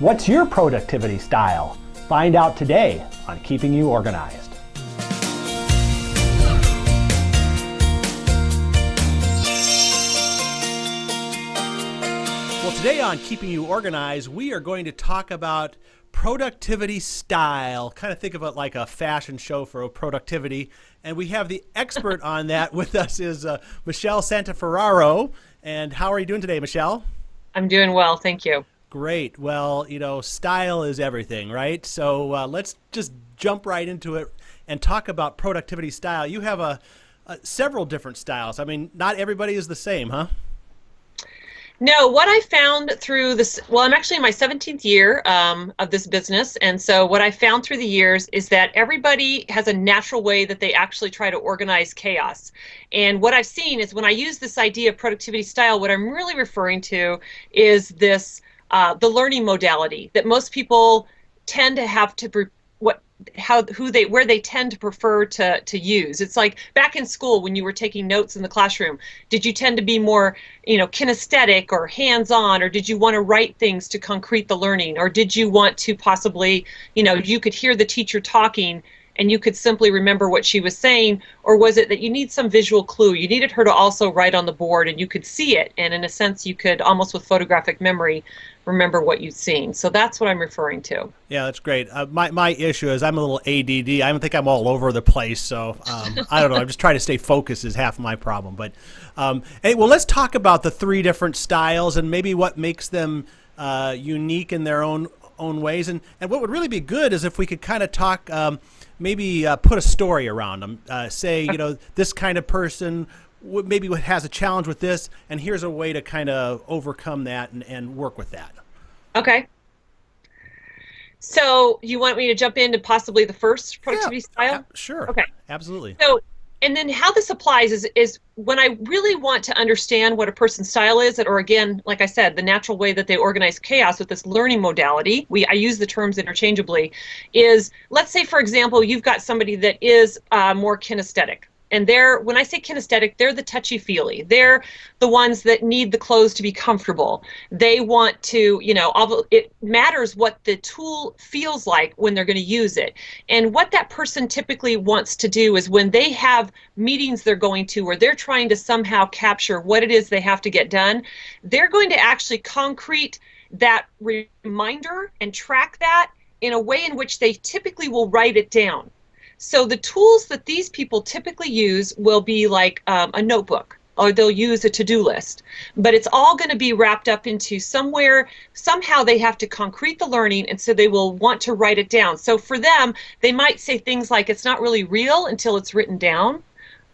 What's your productivity style? Find out today on Keeping You Organized. Well, today on Keeping You Organized, we are going to talk about productivity style. Kind of think of it like a fashion show for productivity. And we have the expert on that with us is Michelle Santaferraro. And how are you doing today, Michelle? I'm doing well, thank you. Great. Well, you know, style is everything, right? So let's just jump right into it and talk about productivity style. You have several different styles. I mean, not everybody is the same, huh? No, what I found through this, well, I'm actually in my 17th year of this business, and so what I found through the years is that everybody has a natural way that they actually try to organize chaos. And what I've seen is when I use this idea of productivity style, what I'm really referring to is this, the learning modality that most people tend to have to where they tend to prefer to use. It's like back in school when you were taking notes in the classroom. Did you tend to be more, kinesthetic or hands-on, or did you want to write things to concrete the learning, or did you want to possibly, you could hear the teacher talking and you could simply remember what she was saying, or was it that you need some visual clue? You needed her to also write on the board and you could see it, and in a sense you could almost with photographic memory remember what you've seen. So that's what I'm referring to. Yeah, that's great. My issue is I'm a little ADD. I don't think I'm all over the place, so I don't know. I'm just trying to stay focused is half my problem. But hey, well, let's talk about the three different styles and maybe what makes them unique in their own ways. And what would really be good is if we could kind of talk, maybe put a story around them. Say, this kind of person maybe has a challenge with this, and here's a way to kind of overcome that and work with that. Okay. So you want me to jump into possibly the first productivity style? Sure. Okay. Absolutely. So, and then how this applies is when I really want to understand what a person's style is, or again, like I said, the natural way that they organize chaos with this learning modality, I use the terms interchangeably, is let's say, for example, you've got somebody that is more kinesthetic. And when I say kinesthetic, they're the touchy-feely. They're the ones that need the clothes to be comfortable. They want to, it matters what the tool feels like when they're going to use it. And what that person typically wants to do is when they have meetings they're going to, or they're trying to somehow capture what it is they have to get done, they're going to actually concrete that reminder and track that in a way in which they typically will write it down. So the tools that these people typically use will be like a notebook, or they'll use a to-do list. But it's all going to be wrapped up into somehow they have to concrete the learning, and so they will want to write it down. So for them, they might say things like, it's not really real until it's written down.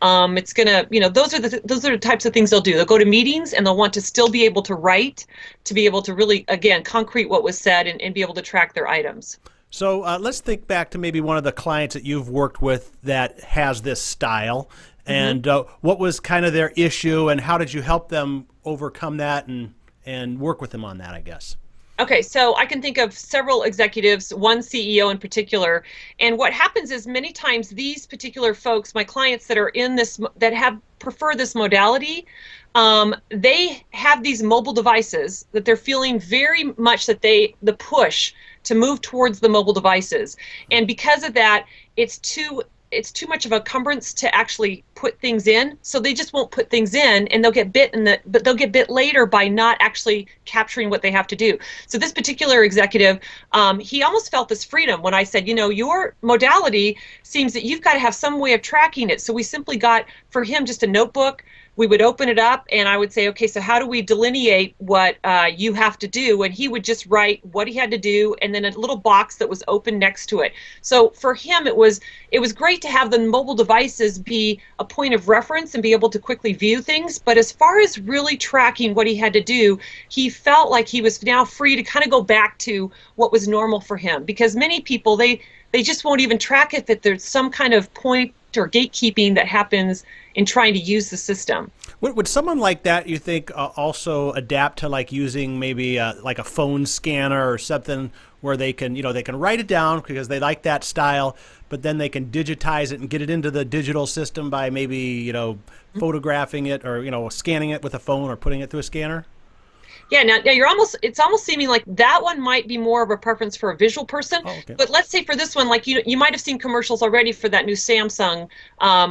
It's going to, those are the types of things they'll do. They'll go to meetings and they'll want to still be able to write, to be able to really, again, concrete what was said and be able to track their items. So let's think back to maybe one of the clients that you've worked with that has this style, and what was kind of their issue, and how did you help them overcome that and work with them on that, I guess? Okay, so I can think of several executives, one CEO in particular, and what happens is many times these particular folks, my clients that are in this, that prefer this modality, they have these mobile devices that they're feeling very much that the push to move towards the mobile devices, and because of that, it's too much of a encumbrance to actually put things in, so they just won't put things in, and they'll get bit but they'll get bit later by not actually capturing what they have to do. So this particular executive, he almost felt this freedom when I said, your modality seems that you've got to have some way of tracking it. So we simply got for him just a notebook. We would open it up and I would say, okay, so how do we delineate what you have to do? And he would just write what he had to do and then a little box that was open next to it. So for him, it was great to have the mobile devices be a point of reference and be able to quickly view things. But as far as really tracking what he had to do, he felt like he was now free to kind of go back to what was normal for him. Because many people, they just won't even track it if there's some kind of point or gatekeeping that happens in trying to use the system. Would someone like that, you think, also adapt to like using maybe like a phone scanner or something where they can, they can write it down because they like that style, but then they can digitize it and get it into the digital system by maybe, photographing it or, scanning it with a phone or putting it through a scanner? Yeah, now it's almost seeming like that one might be more of a preference for a visual person. Oh, okay. But let's say for this one, like you might have seen commercials already for that new Samsung,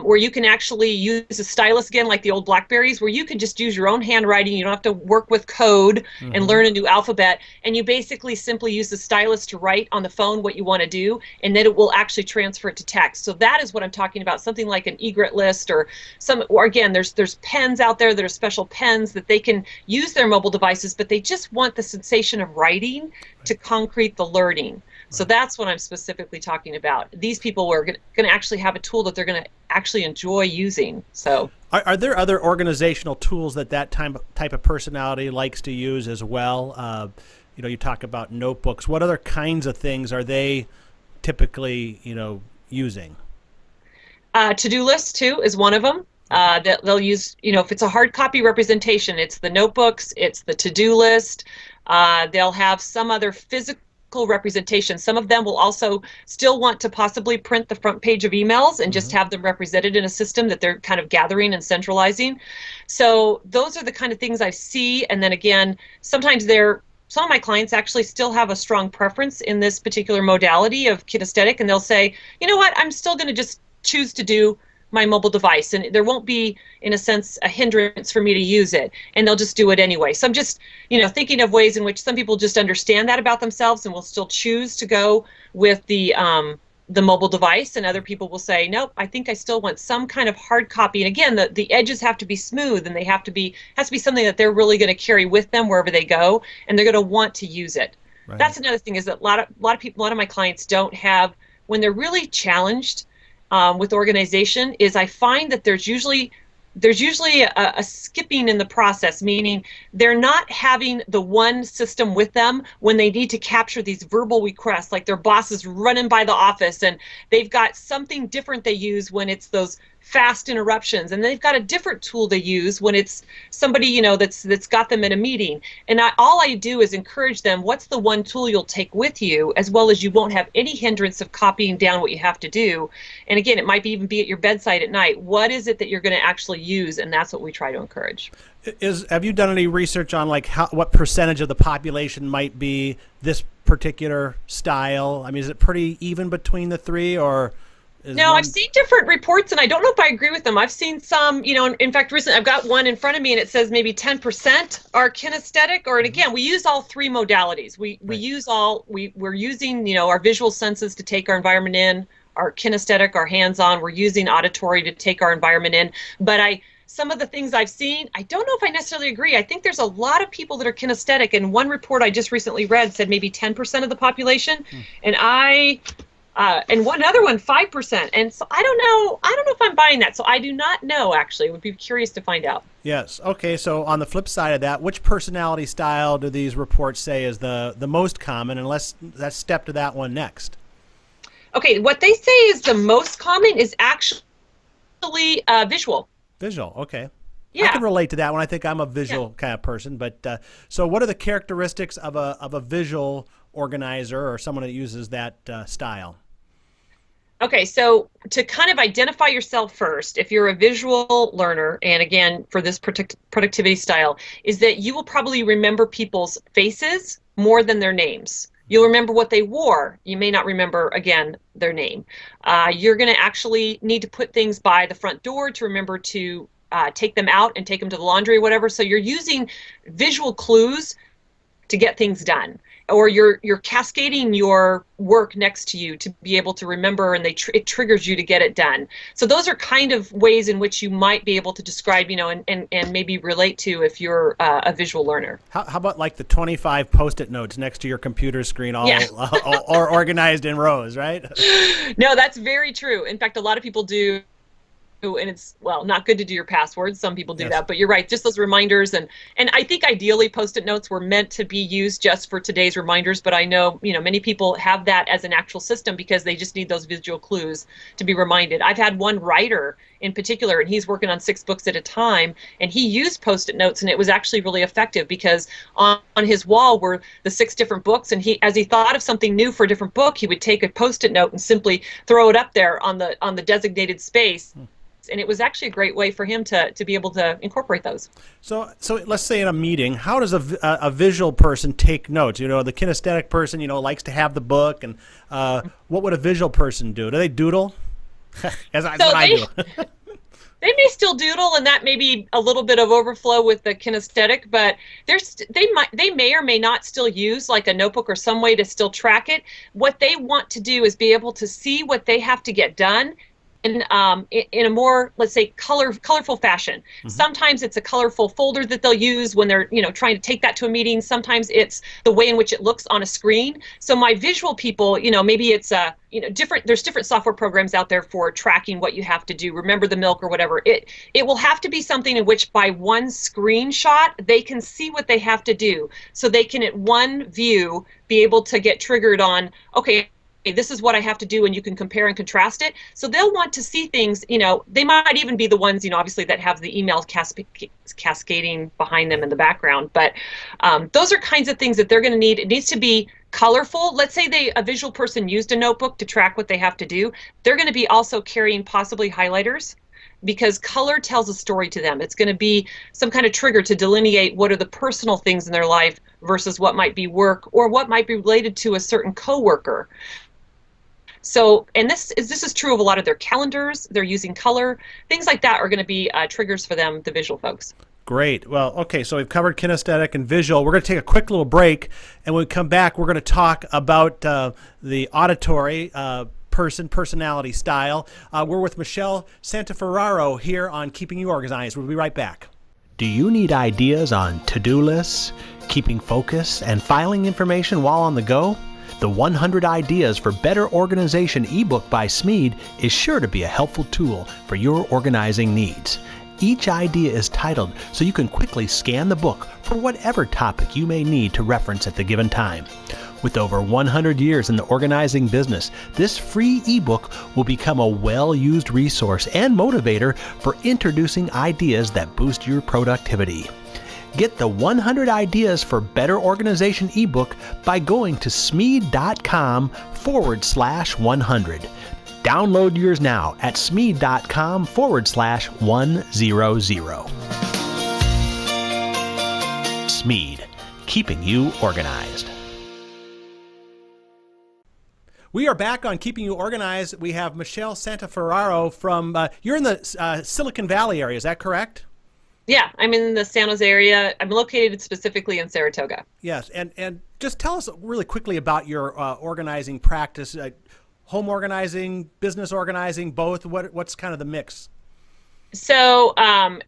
where you can actually use a stylus again, like the old Blackberries, where you can just use your own handwriting. You don't have to work with code and learn a new alphabet. And you basically simply use the stylus to write on the phone what you want to do, and then it will actually transfer it to text. So that is what I'm talking about, something like an egret list or again, there's pens out there that are special pens that they can use their mobile devices, but they just want the sensation of writing to concrete the learning. So that's what I'm specifically talking about. These people are going to actually have a tool that they're going to actually enjoy using. So, are there other organizational tools that type of personality likes to use as well? You talk about notebooks. What other kinds of things are they typically, using? To-do list too is one of them. They'll use, if it's a hard copy representation, it's the notebooks, it's the to-do list. They'll have some other physical representation. Some of them will also still want to possibly print the front page of emails and just have them represented in a system that they're kind of gathering and centralizing. So those are the kind of things I see. And then again, sometimes some of my clients actually still have a strong preference in this particular modality of kinesthetic, and they'll say, you know what, I'm still going to just choose to do my mobile device, and there won't be, in a sense, a hindrance for me to use it, and they'll just do it anyway. So I'm just, thinking of ways in which some people just understand that about themselves and will still choose to go with the mobile device, and other people will say, nope, I think I still want some kind of hard copy. And again, the edges have to be smooth, and has to be something that they're really going to carry with them wherever they go, and they're going to want to use it. Right. That's another thing, is that a lot of my clients don't have, when they're really challenged with organization, is I find that there's usually a skipping in the process, meaning they're not having the one system with them when they need to capture these verbal requests, like their boss is running by the office and they've got something different they use when it's those fast interruptions, and they've got a different tool they use when it's somebody that's got them in a meeting. And all I do is encourage them, what's the one tool you'll take with you, as well as you won't have any hindrance of copying down what you have to do. And again, it might even be at your bedside at night. What is it that you're going to actually use? And that's what we try to encourage. Have you done any research on what percentage of the population might be this particular style? I mean, is it pretty even between the three, or? No, I've seen different reports, and I don't know if I agree with them. I've seen some, in fact, recently I've got one in front of me, and it says maybe 10% are kinesthetic. And again, we use all three modalities. We're using, our visual senses to take our environment in, our kinesthetic, our hands-on. We're using auditory to take our environment in. But some of the things I've seen, I don't know if I necessarily agree. I think there's a lot of people that are kinesthetic, and one report I just recently read said maybe 10% of the population, and one other one, 5%. And so I don't know if I'm buying that. So I do not know, actually. Would be curious to find out. Yes. Okay. So on the flip side of that, which personality style do these reports say is the most common? And let's step to that one next. Okay. What they say is the most common is actually visual. Visual. Okay. Yeah. I can relate to that one. I think I'm a visual kind of person. But so what are the characteristics of a visual organizer or someone that uses that style? Okay, so to kind of identify yourself first, if you're a visual learner, and again, for this productivity style, is that you will probably remember people's faces more than their names. You'll remember what they wore. You may not remember, again, their name. You're going to actually need to put things by the front door to remember to take them out and take them to the laundry or whatever. So you're using visual clues to get things done. Or you're cascading your work next to you to be able to remember, and it triggers you to get it done. So those are kind of ways in which you might be able to describe, and maybe relate to if you're a visual learner. How about like the 25 Post-it notes next to your computer screen, all organized in rows, right? No, that's very true. In fact, a lot of people do. And it's, not good to do your passwords. Some people do that, but you're right. Just those reminders. And I think ideally Post-it notes were meant to be used just for today's reminders. But I know, many people have that as an actual system because they just need those visual clues to be reminded. I've had one writer in particular, and he's working on 6 books at a time, and he used Post-it notes, and it was actually really effective because on his wall were the 6 different books, and as he thought of something new for a different book, he would take a Post-it note and simply throw it up there on the designated space. notes. And it was actually a great way for him to be able to incorporate those. So let's say in a meeting, how does a visual person take notes? You know, the kinesthetic person, you know, likes to have the book, and what would a visual person do? Do they doodle? That's what I do. They may still doodle, and that may be a little bit of overflow with the kinesthetic, but they may or may not still use like a notebook or some way to still track it. What they want to do is be able to see what they have to get done in a more, let's say, colorful fashion. Mm-hmm. Sometimes it's a colorful folder that they'll use when they're, you know, trying to take that to a meeting. Sometimes it's the way in which it looks on a screen. So my visual people, you know, maybe it's there's different software programs out there for tracking what you have to do. Remember the milk or whatever. It will have to be something in which by one screenshot they can see what they have to do. So they can at one view be able to get triggered on, okay, this is what I have to do, and you can compare and contrast it. So they'll want to see things, you know, they might even be the ones, you know, obviously that have the email cascading behind them in the background. But those are kinds of things that they're going to need. It needs to be colorful. Let's say a visual person used a notebook to track what they have to do. They're going to be also carrying possibly highlighters, because color tells a story to them. It's going to be some kind of trigger to delineate what are the personal things in their life versus what might be work or what might be related to a certain coworker. So, and this is true of a lot of their calendars. They're using color. Things like that are going to be triggers for them, the visual folks. Great. Well, okay, so we've covered kinesthetic and visual. We're going to take a quick little break, and when we come back, we're going to talk about the auditory personality style. We're with Michelle Santaferraro here on Keeping You Organized. We'll be right back. Do you need ideas on to-do lists, keeping focus, and filing information while on the go? The 100 Ideas for Better Organization ebook by Smead is sure to be a helpful tool for your organizing needs. Each idea is titled so you can quickly scan the book for whatever topic you may need to reference at the given time. With over 100 years in the organizing business, this free ebook will become a well-used resource and motivator for introducing ideas that boost your productivity. Get the 100 Ideas for Better Organization ebook by going to smead.com/100. Download yours now at smead.com/100. Smead, keeping you organized. We are back on Keeping You Organized. We have Michelle Santaferraro from, you're in the Silicon Valley area, is that correct? Yeah, I'm in the San Jose area. I'm located specifically in Saratoga. Yes, and just tell us really quickly about your organizing practice, home organizing, business organizing, both. What's kind of the mix? So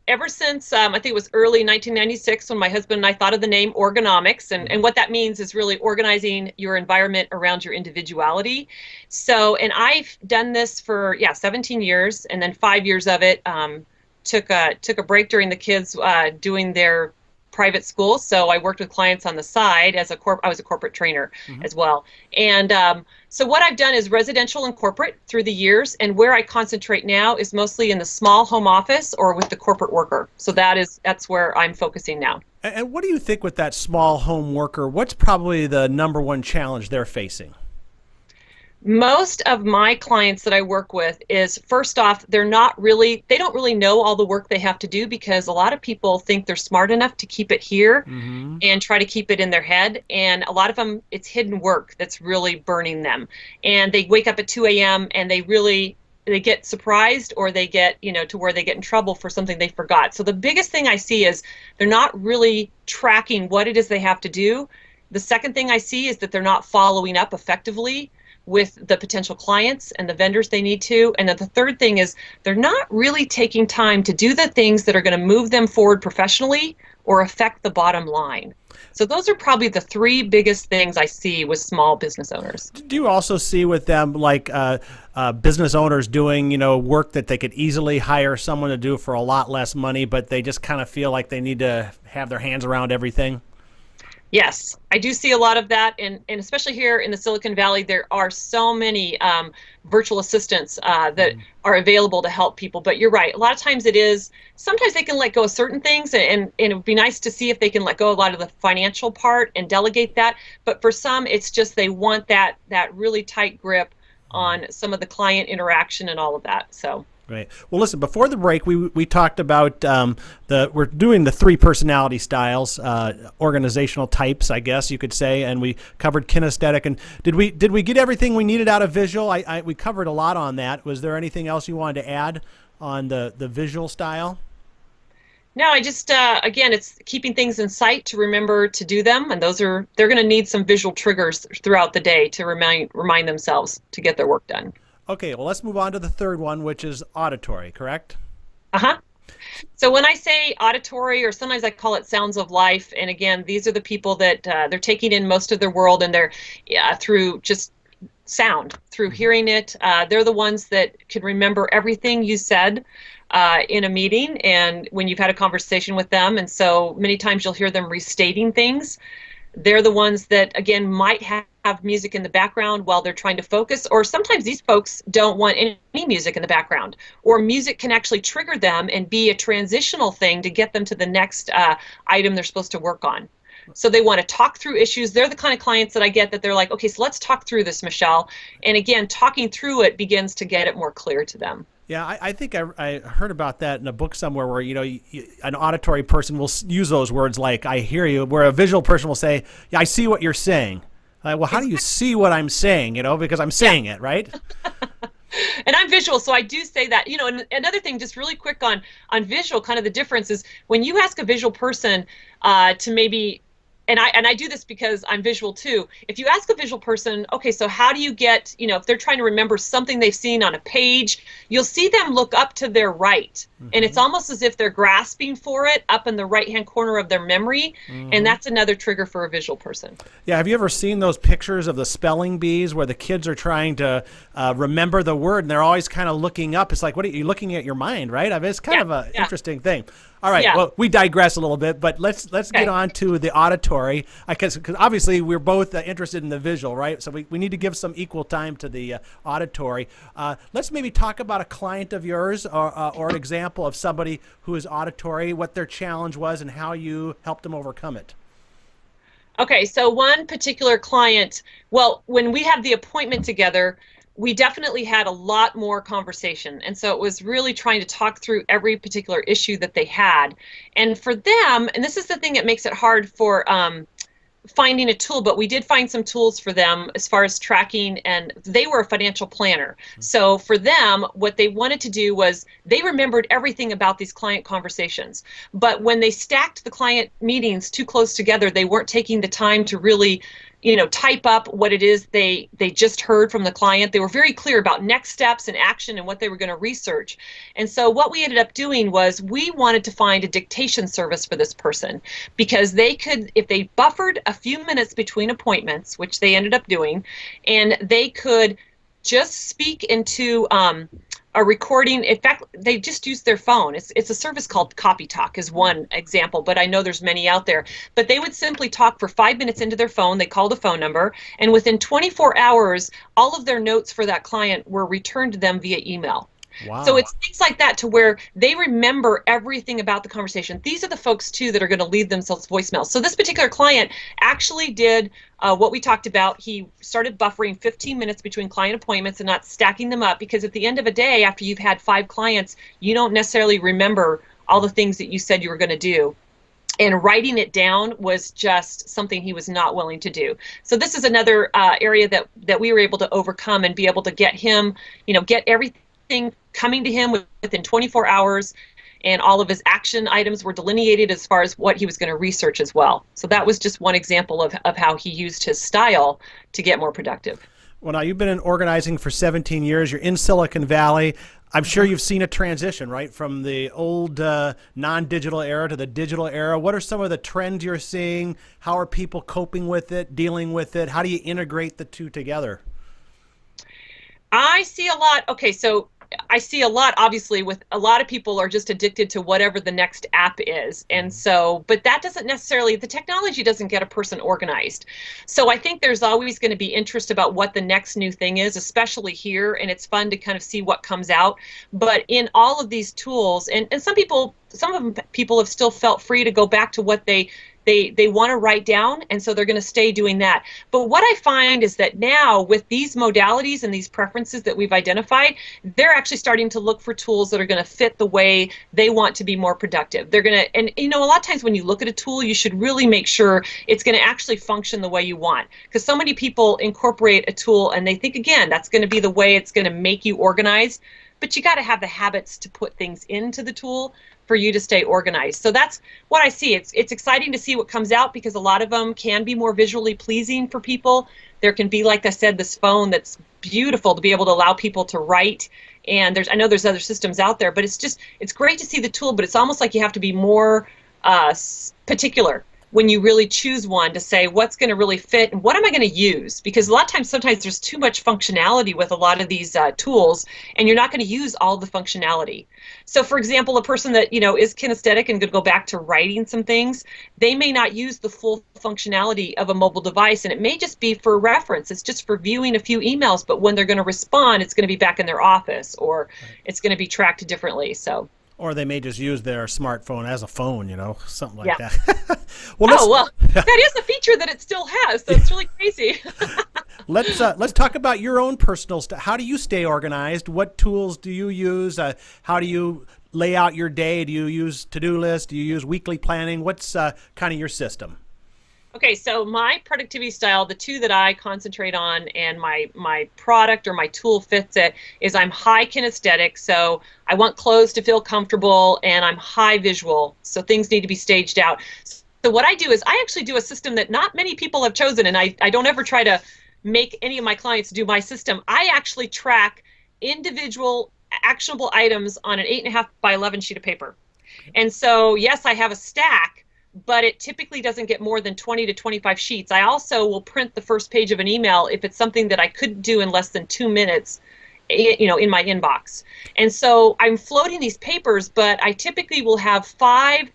ever since, I think it was early 1996 when my husband and I thought of the name Organomics, and what that means is really organizing your environment around your individuality. So, and I've done this for, 17 years, and then 5 years of it took a break during the kids doing their private school. So I worked with clients on the side as I was a corporate trainer as well. And so what I've done is residential and corporate through the years, and where I concentrate now is mostly in the small home office or with the corporate worker. So that's where I'm focusing now. And what do you think with that small home worker? What's probably the number one challenge they're facing? Most of my clients that I work with is, first off, they don't really know all the work they have to do, because a lot of people think they're smart enough to keep it here and try to keep it in their head. And a lot of them, it's hidden work that's really burning them. And they wake up at 2 a.m. and they get surprised, or they get, to where they get in trouble for something they forgot. So the biggest thing I see is they're not really tracking what it is they have to do. The second thing I see is that they're not following up effectively with the potential clients and the vendors they need to. And then the third thing is they're not really taking time to do the things that are going to move them forward professionally or affect the bottom line. So those are probably the three biggest things I see with small business owners. Do you also see with them like business owners doing, work that they could easily hire someone to do for a lot less money, but they just kind of feel like they need to have their hands around everything? Yes, I do see a lot of that, and especially here in the Silicon Valley, there are so many virtual assistants that are available to help people. But you're right, a lot of times sometimes they can let go of certain things, and it would be nice to see if they can let go a lot of the financial part and delegate that. But for some, it's just they want that really tight grip on some of the client interaction and all of that. So. Right. Well, listen. Before the break, we talked about we're doing the 3 personality styles, organizational types, I guess you could say, and we covered kinesthetic. And did we get everything we needed out of visual? We covered a lot on that. Was there anything else you wanted to add on the visual style? No, I just again, it's keeping things in sight to remember to do them, and they're going to need some visual triggers throughout the day to remind themselves to get their work done. Okay, well, let's move on to the third one, which is auditory, correct? Uh-huh. So when I say auditory, or sometimes I call it sounds of life, and again, these are the people that they're taking in most of their world, and they're through just sound, through hearing it. They're the ones that can remember everything you said in a meeting and when you've had a conversation with them, and so many times you'll hear them restating things. They're the ones that, again, might have music in the background while they're trying to focus, or sometimes these folks don't want any music in the background, or music can actually trigger them and be a transitional thing to get them to the next item they're supposed to work on. So they want to talk through issues. They're the kind of clients that I get that they're like, okay, so let's talk through this, Michelle. And again, talking through it begins to get it more clear to them. Yeah, I think I heard about that in a book somewhere where, an auditory person will use those words like, I hear you, where a visual person will say, yeah, I see what you're saying. Well, how do you see what I'm saying, because I'm saying it, right? And I'm visual, so I do say that. And another thing, just really quick on visual, kind of the difference is when you ask a visual person to maybe, and I do this because I'm visual too. If you ask a visual person, okay, so how do you get, if they're trying to remember something they've seen on a page, you'll see them look up to their right. Mm-hmm. And it's almost as if they're grasping for it up in the right-hand corner of their memory. Mm-hmm. And that's another trigger for a visual person. Yeah, have you ever seen those pictures of the spelling bees where the kids are trying to remember the word and they're always kind of looking up? It's like, what are you looking at your mind, right? I mean, it's kind of an interesting thing. All right, well, we digress a little bit, but let's get on to the auditory, because obviously we're both interested in the visual, right? So we need to give some equal time to the auditory. Let's maybe talk about a client of yours or an example of somebody who is auditory, what their challenge was, and how you helped them overcome it. Okay, so one particular client, well, when we had the appointment together, we definitely had a lot more conversation. And so it was really trying to talk through every particular issue that they had. And for them, and this is the thing that makes it hard for finding a tool, but we did find some tools for them as far as tracking, and they were a financial planner. So for them, what they wanted to do was they remembered everything about these client conversations. But when they stacked the client meetings too close together, they weren't taking the time to really type up what it is they just heard from the client. They were very clear about next steps and action and what they were going to research. And so what we ended up doing was we wanted to find a dictation service for this person, because they could, if they buffered a few minutes between appointments, which they ended up doing, and they could just speak into a recording. In fact, they just use their phone. It's a service called Copy Talk is one example, but I know there's many out there. But they would simply talk for 5 minutes into their phone. They called a phone number, and within 24 hours, all of their notes for that client were returned to them via email. Wow. So it's things like that to where they remember everything about the conversation. These are the folks, too, that are going to leave themselves voicemails. So this particular client actually did what we talked about. He started buffering 15 minutes between client appointments and not stacking them up, because at the end of a day, after you've had 5 clients, you don't necessarily remember all the things that you said you were going to do. And writing it down was just something he was not willing to do. So this is another area that we were able to overcome and be able to get him, get everything coming to him within 24 hours, and all of his action items were delineated as far as what he was going to research as well. So that was just one example of how he used his style to get more productive. Well, now you've been in organizing for 17 years. You're in Silicon Valley. I'm sure you've seen a transition, right, from the old non-digital era to the digital era. What are some of the trends you're seeing? How are people coping with it, dealing with it? How do you integrate the two together? I see a lot. Okay, so I see a lot, obviously, with a lot of people are just addicted to whatever the next app is. And so, but that doesn't necessarily, the technology doesn't get a person organized. So I think there's always going to be interest about what the next new thing is, especially here. And it's fun to kind of see what comes out. But in all of these tools, and some of them, people have still felt free to go back to what they They want to write down, and so they're going to stay doing that. But what I find is that now with these modalities and these preferences that we've identified, they're actually starting to look for tools that are going to fit the way they want to be more productive. They're going to, and a lot of times when you look at a tool, you should really make sure it's going to actually function the way you want. Because so many people incorporate a tool and they think, again, that's going to be the way it's going to make you organized. But you got to have the habits to put things into the tool for you to stay organized. So that's what I see. It's exciting to see what comes out, because a lot of them can be more visually pleasing for people. There can be, like I said, this phone that's beautiful to be able to allow people to write. And I know there's other systems out there, but it's great to see the tool, but it's almost like you have to be more particular when you really choose one to say what's going to really fit and what am I going to use, because a lot of times sometimes there's too much functionality with a lot of these tools, and you're not going to use all the functionality. So for example, a person that is kinesthetic and could go back to writing some things, they may not use the full functionality of a mobile device, and it may just be for reference. It's just for viewing a few emails, but when they're going to respond, it's going to be back in their office, or it's going to be tracked differently. So. Or they may just use their smartphone as a phone, something like yeah. that. Well, that is a feature that it still has, so it's really crazy. Let's talk about your own personal stuff. How do you stay organized? What tools do you use? How do you lay out your day? Do you use to-do lists? Do you use weekly planning? What's kind of your system? Okay, so my productivity style, the two that I concentrate on, and my product or my tool fits it, is I'm high kinesthetic, so I want clothes to feel comfortable, and I'm high visual, so things need to be staged out. So what I do is I actually do a system that not many people have chosen, and I don't ever try to make any of my clients do my system. I actually track individual actionable items on an 8.5 by 11 sheet of paper. And so, yes, I have a stack, but it typically doesn't get more than 20 to 25 sheets. I also will print the first page of an email if it's something that I couldn't do in less than 2 minutes, in my inbox. And so I'm floating these papers, but I typically will have 5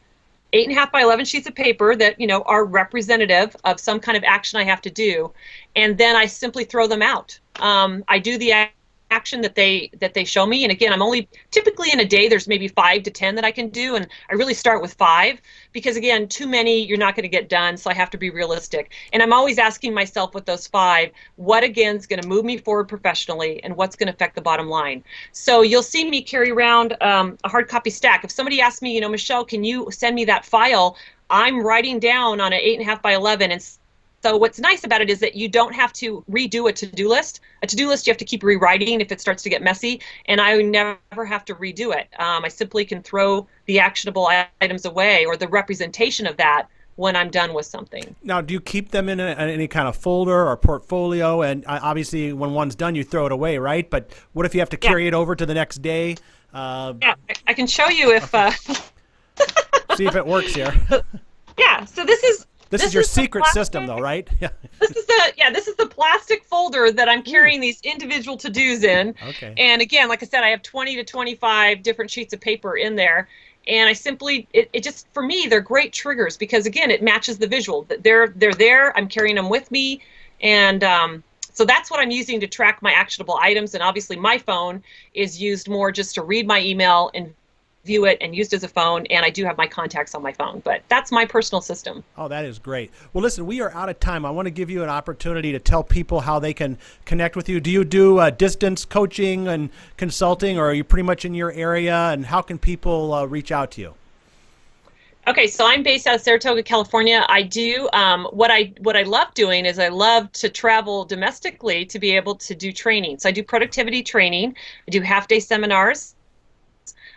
8.5 by 11 sheets of paper that are representative of some kind of action I have to do, and then I simply throw them out. I do the action that they show me, and again, I'm only typically in a day there's maybe 5 to 10 that I can do, and I really start with 5 because again, too many you're not going to get done, so I have to be realistic. And I'm always asking myself with those 5, what again is going to move me forward professionally, and what's going to affect the bottom line. So you'll see me carry around a hard copy stack. If somebody asks me, Michelle, can you send me that file? I'm writing down on an 8.5 by 11, and so what's nice about it is that you don't have to redo a to-do list. A to-do list you have to keep rewriting if it starts to get messy, and I never have to redo it. I simply can throw the actionable items away, or the representation of that, when I'm done with something. Now, do you keep them in any kind of folder or portfolio? And obviously when one's done, you throw it away, right? But what if you have to carry it over to the next day? Yeah, I can show you if... See if it works here. Yeah, so this is your secret system, though, right? Yeah. This is the plastic folder that I'm carrying these individual to-dos in. Okay. And again, like I said, I have 20 to 25 different sheets of paper in there. And I simply, it just, for me, they're great triggers because, again, it matches the visual. They're there, I'm carrying them with me. And so that's what I'm using to track my actionable items. And obviously my phone is used more just to read my email and view it, and used as a phone, and I do have my contacts on my phone, but that's my personal system. Oh, that is great. Well, listen, we are out of time. I want to give you an opportunity to tell people how they can connect with you. Do you do distance coaching and consulting, or are you pretty much in your area, and how can people reach out to you? Okay, so I'm based out of Saratoga, California. I do what I love doing is I love to travel domestically to be able to do training. So I do productivity training. I do half-day seminars.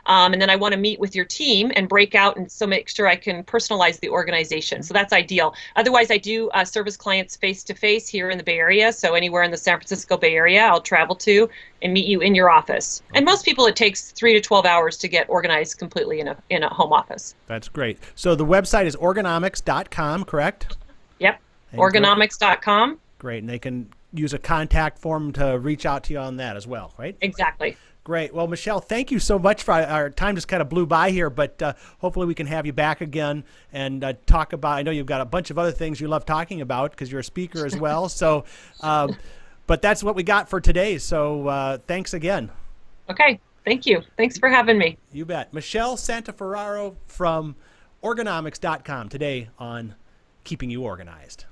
And then I want to meet with your team and break out, and so make sure I can personalize the organization. So that's ideal. Otherwise, I do service clients face-to-face here in the Bay Area. So anywhere in the San Francisco Bay Area, I'll travel to and meet you in your office. And most people, it takes 3 to 12 hours to get organized completely in a home office. That's great. So the website is organomics.com, correct? Yep, organomics.com. Great, and they can use a contact form to reach out to you on that as well, right? Exactly. Great. Well, Michelle, thank you so much. For our time just kind of blew by here, but hopefully we can have you back again and talk about, I know you've got a bunch of other things you love talking about because you're a speaker as well. So, but that's what we got for today. So thanks again. Okay. Thank you. Thanks for having me. You bet. Michelle Santaferraro from Organomics.com today on keeping you organized.